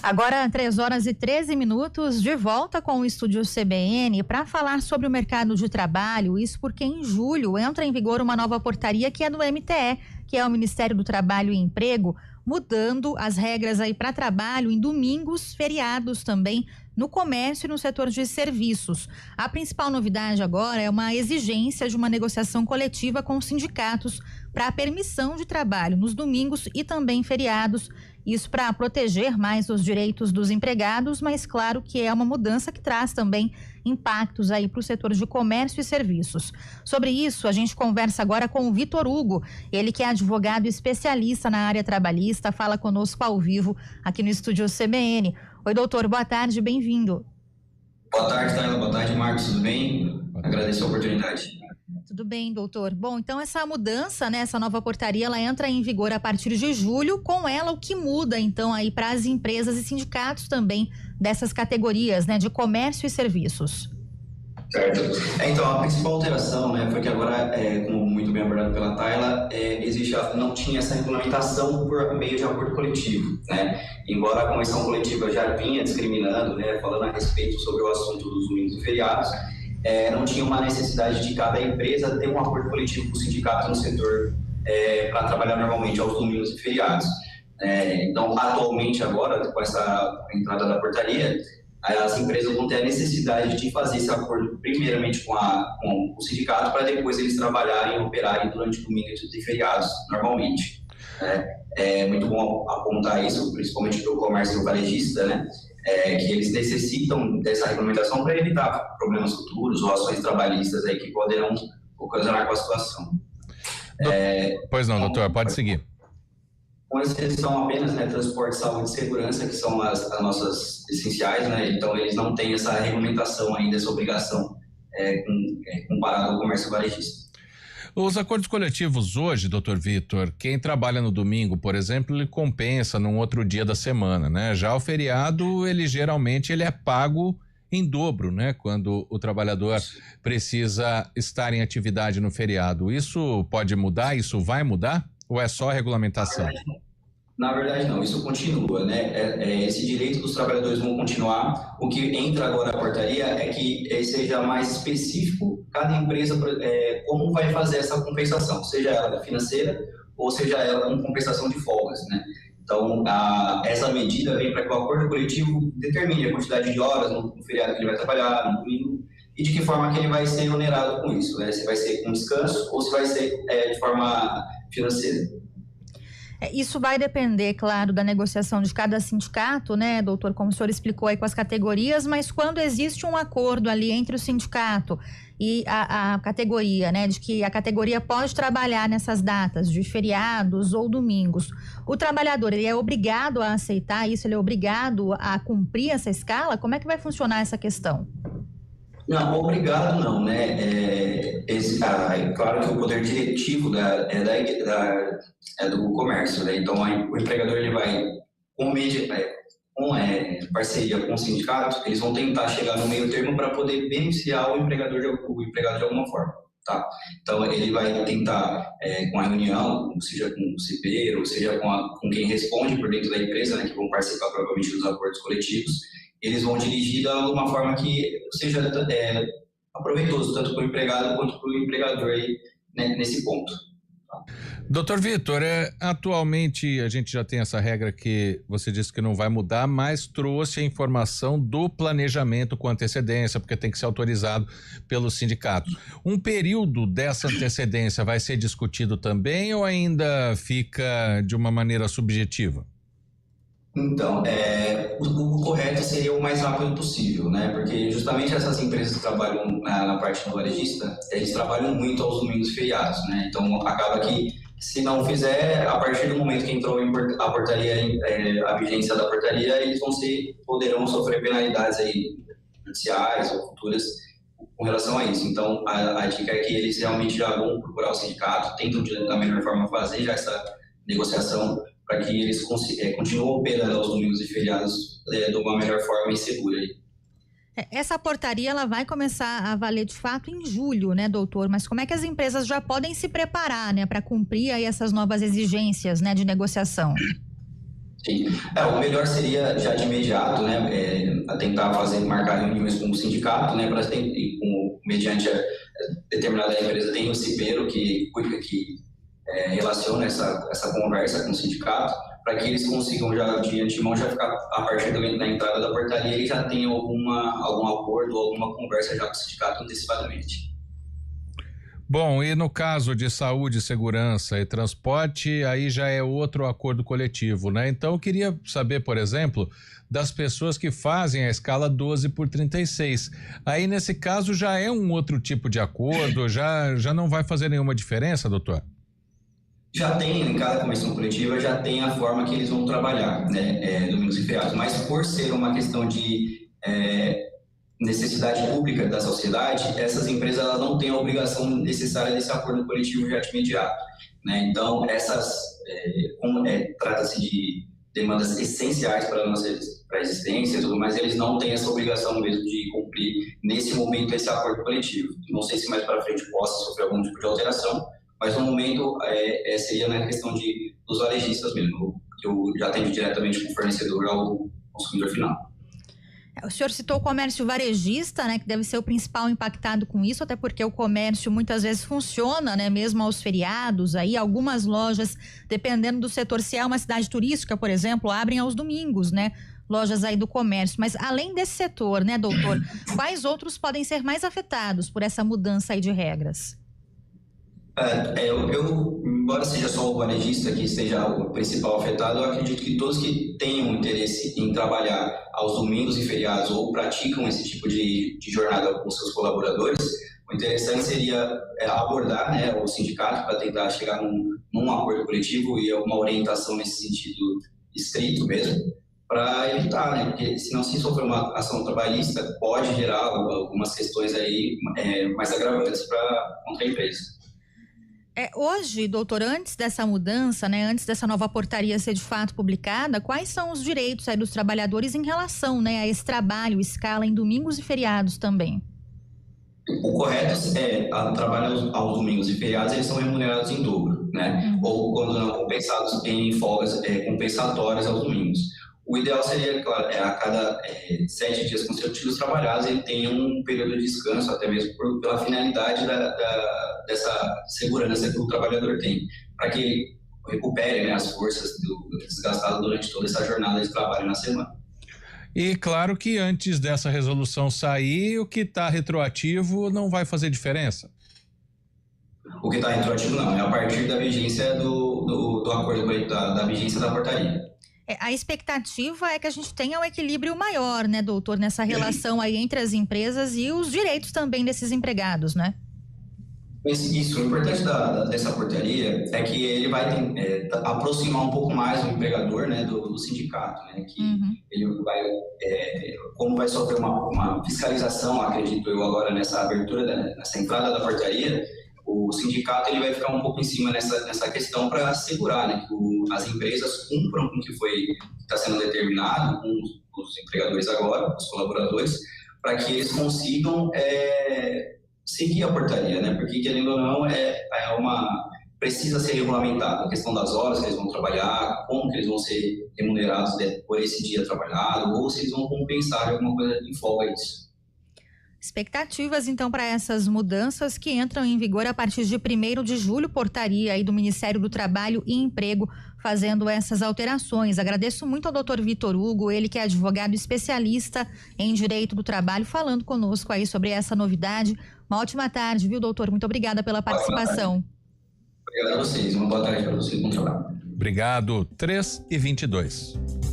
Agora, 3h13, de volta com o Estúdio CBN para falar sobre o mercado de trabalho. Isso porque em julho entra em vigor uma nova portaria que é do MTE, que é o Ministério do Trabalho e Emprego, mudando as regras aí para trabalho em domingos, feriados também, no comércio e no setor de serviços. A principal novidade agora é uma exigência de uma negociação coletiva com os sindicatos para a permissão de trabalho nos domingos e também feriados. Isso para proteger mais os direitos dos empregados, mas claro que é uma mudança que traz também impactos aí para o setor de comércio e serviços. Sobre isso, a gente conversa agora com o Vitor Hugo, ele que é advogado especialista na área trabalhista, fala conosco ao vivo aqui no Estúdio CBN. Oi, doutor, boa tarde, bem-vindo. Boa tarde, Taila, boa tarde, Marcos, tudo bem? Agradeço a oportunidade. Tudo bem, doutor. Bom, então essa mudança, né, essa nova portaria, ela entra em vigor a partir de julho. Com ela, o que muda, então, aí para as empresas e sindicatos também dessas categorias, né, de comércio e serviços? Certo. Então, a principal alteração, né, foi que agora, como muito bem abordado pela Taila, não tinha essa regulamentação por meio de acordo coletivo, né? Embora a convenção coletiva já vinha discriminando, né, falando a respeito sobre o assunto dos domingos e feriados, não tinha uma necessidade de cada empresa ter um acordo coletivo com o sindicato no setor para trabalhar normalmente aos domingos e feriados. Então, atualmente agora, com essa entrada da portaria, as empresas vão ter a necessidade de fazer esse acordo primeiramente com o sindicato para depois eles trabalharem e operarem durante domingos e feriados, normalmente. É muito bom apontar isso, principalmente para o comércio varejista, né? Que eles necessitam dessa regulamentação para evitar problemas futuros ou ações trabalhistas aí que poderão ocasionar com a situação. Pois não, doutor, pode seguir. Com exceção apenas, né, transporte, saúde e segurança, que são as nossas essenciais, né? Então eles não têm essa regulamentação ainda, essa obrigação comparado ao comércio varejista. Os acordos coletivos hoje, doutor Vitor, quem trabalha no domingo, por exemplo, ele compensa num outro dia da semana, né? Já o feriado, ele geralmente é pago em dobro, né? Quando o trabalhador precisa estar em atividade no feriado. Isso pode mudar? Isso vai mudar? Ou é só a regulamentação? Na verdade, não, isso continua, né? Esse direito dos trabalhadores vão continuar. O que entra agora na portaria é que seja mais específico cada empresa como vai fazer essa compensação, seja ela financeira ou seja ela com compensação de folgas, né? Então, essa medida vem para que o acordo coletivo determine a quantidade de horas no feriado que ele vai trabalhar, no domingo, e de que forma que ele vai ser onerado com isso, né? Se vai ser com descanso ou se vai ser de forma financeira. Isso vai depender, claro, da negociação de cada sindicato, né, doutor, como o senhor explicou aí com as categorias, mas quando existe um acordo ali entre o sindicato e a categoria, né, de que a categoria pode trabalhar nessas datas de feriados ou domingos, o trabalhador, ele é obrigado a aceitar isso, ele é obrigado a cumprir essa escala? Como é que vai funcionar essa questão? Não, obrigado não, né? Claro que o poder diretivo é do comércio, né? Então o empregador ele vai, com parceria com o sindicato, eles vão tentar chegar no meio termo para poder beneficiar o empregado de alguma forma, tá? Então ele vai tentar, com a reunião, seja com o cipeiro, seja com quem responde por dentro da empresa, né, que vão participar provavelmente dos acordos coletivos, eles vão dirigir de uma forma que seja aproveitoso, tanto para o empregado quanto para o empregador aí, né, nesse ponto. Doutor Vitor, atualmente a gente já tem essa regra que você disse que não vai mudar, mas trouxe a informação do planejamento com antecedência, porque tem que ser autorizado pelo sindicato. Um período dessa antecedência vai ser discutido também ou ainda fica de uma maneira subjetiva? Então, o correto seria o mais rápido possível, né? Porque justamente essas empresas que trabalham na parte do varejista, eles trabalham muito aos domingos e feriados, né? Então, acaba que, se não fizer, a partir do momento que entrou a portaria, a vigência da portaria, eles poderão sofrer penalidades aí judiciais ou futuras com relação a isso. Então, a dica é que eles realmente já vão procurar o sindicato, tentam da melhor forma fazer já essa negociação para que eles continuem operando aos domingos e feriados de uma melhor forma e segura. Essa portaria ela vai começar a valer de fato em julho, né, doutor? Mas como é que as empresas já podem se preparar, né, para cumprir aí essas novas exigências, né, de negociação? Sim. O melhor seria já de imediato, né, tentar marcar reuniões com o sindicato, né, mediante determinada empresa tem o cipeiro que relaciona essa conversa com o sindicato, para que eles consigam já de antemão já ficar a partir da entrada da portaria, ele já tenha algum acordo ou alguma conversa já com o sindicato antecipadamente. Bom, e no caso de saúde, segurança e transporte, aí já é outro acordo coletivo, né? Então eu queria saber, por exemplo, das pessoas que fazem a escala 12/36. Aí nesse caso já é um outro tipo de acordo, já não vai fazer nenhuma diferença, doutor? Já tem, em cada convenção coletiva, já tem a forma que eles vão trabalhar, né, domingos e feriados, mas por ser uma questão de necessidade pública da sociedade, essas empresas elas não têm a obrigação necessária desse acordo coletivo já de imediato, né? Então, trata-se de demandas essenciais para a nossa existência e tudo mais, eles não têm essa obrigação mesmo de cumprir, nesse momento, esse acordo coletivo. Não sei se mais para frente possa sofrer algum tipo de alteração, mas no momento seria na questão dos varejistas mesmo, que eu já atendo diretamente com o fornecedor ao consumidor final. O senhor citou o comércio varejista, né, que deve ser o principal impactado com isso, até porque o comércio muitas vezes funciona, né, mesmo aos feriados. Aí algumas lojas, dependendo do setor, se é uma cidade turística, por exemplo, abrem aos domingos, né, lojas aí do comércio. Mas além desse setor, né, doutor, quais outros podem ser mais afetados por essa mudança aí de regras? Embora seja só o varejista que seja o principal afetado, eu acredito que todos que tenham interesse em trabalhar aos domingos e feriados ou praticam esse tipo de jornada com seus colaboradores, o interessante seria abordar, né, o sindicato para tentar chegar num acordo coletivo e uma orientação nesse sentido estrito mesmo, para evitar, né, porque senão se sofrer uma ação trabalhista pode gerar algumas questões aí mais agravantes contra a empresa. Hoje, doutor, antes dessa mudança, né, antes dessa nova portaria ser de fato publicada, quais são os direitos aí dos trabalhadores em relação, né, a esse trabalho, escala em domingos e feriados também? O correto trabalho aos domingos e feriados, eles são remunerados em dobro, né? Ou quando não compensados em folgas compensatórias aos domingos. O ideal seria, claro, a cada 7 dias consecutivos trabalhados, ele tenha um período de descanso, até mesmo pela finalidade dessa segurança que o trabalhador tem, para que ele recupere, né, as forças desgastadas durante toda essa jornada de trabalho na semana. E claro que antes dessa resolução sair, o que está retroativo não vai fazer diferença? O que está retroativo não, é a partir da vigência do acordo, da vigência da portaria. A expectativa é que a gente tenha um equilíbrio maior, né, doutor, nessa relação aí entre as empresas e os direitos também desses empregados, né? Isso, o importante dessa portaria é que ele vai aproximar um pouco mais o empregador, né, do sindicato, né, que ele vai, como vai sofrer uma fiscalização, acredito eu agora nessa abertura, nessa entrada da portaria, o sindicato ele vai ficar um pouco em cima nessa questão para assegurar, né, que as empresas cumpram com o que está sendo determinado com os empregadores agora, os colaboradores, para que eles consigam seguir a portaria, né, porque querendo ou não precisa ser regulamentado a questão das horas que eles vão trabalhar, como que eles vão ser remunerados por esse dia trabalhado, ou se eles vão compensar de alguma coisa em folga isso. Expectativas, então, para essas mudanças que entram em vigor a partir de 1º de julho, portaria aí do Ministério do Trabalho e Emprego fazendo essas alterações. Agradeço muito ao doutor Vitor Hugo, ele que é advogado especialista em direito do trabalho, falando conosco aí sobre essa novidade. Uma ótima tarde, viu, doutor? Muito obrigada pela participação. Obrigado a vocês. Uma boa tarde para vocês. Bom trabalho. Obrigado. 3h22.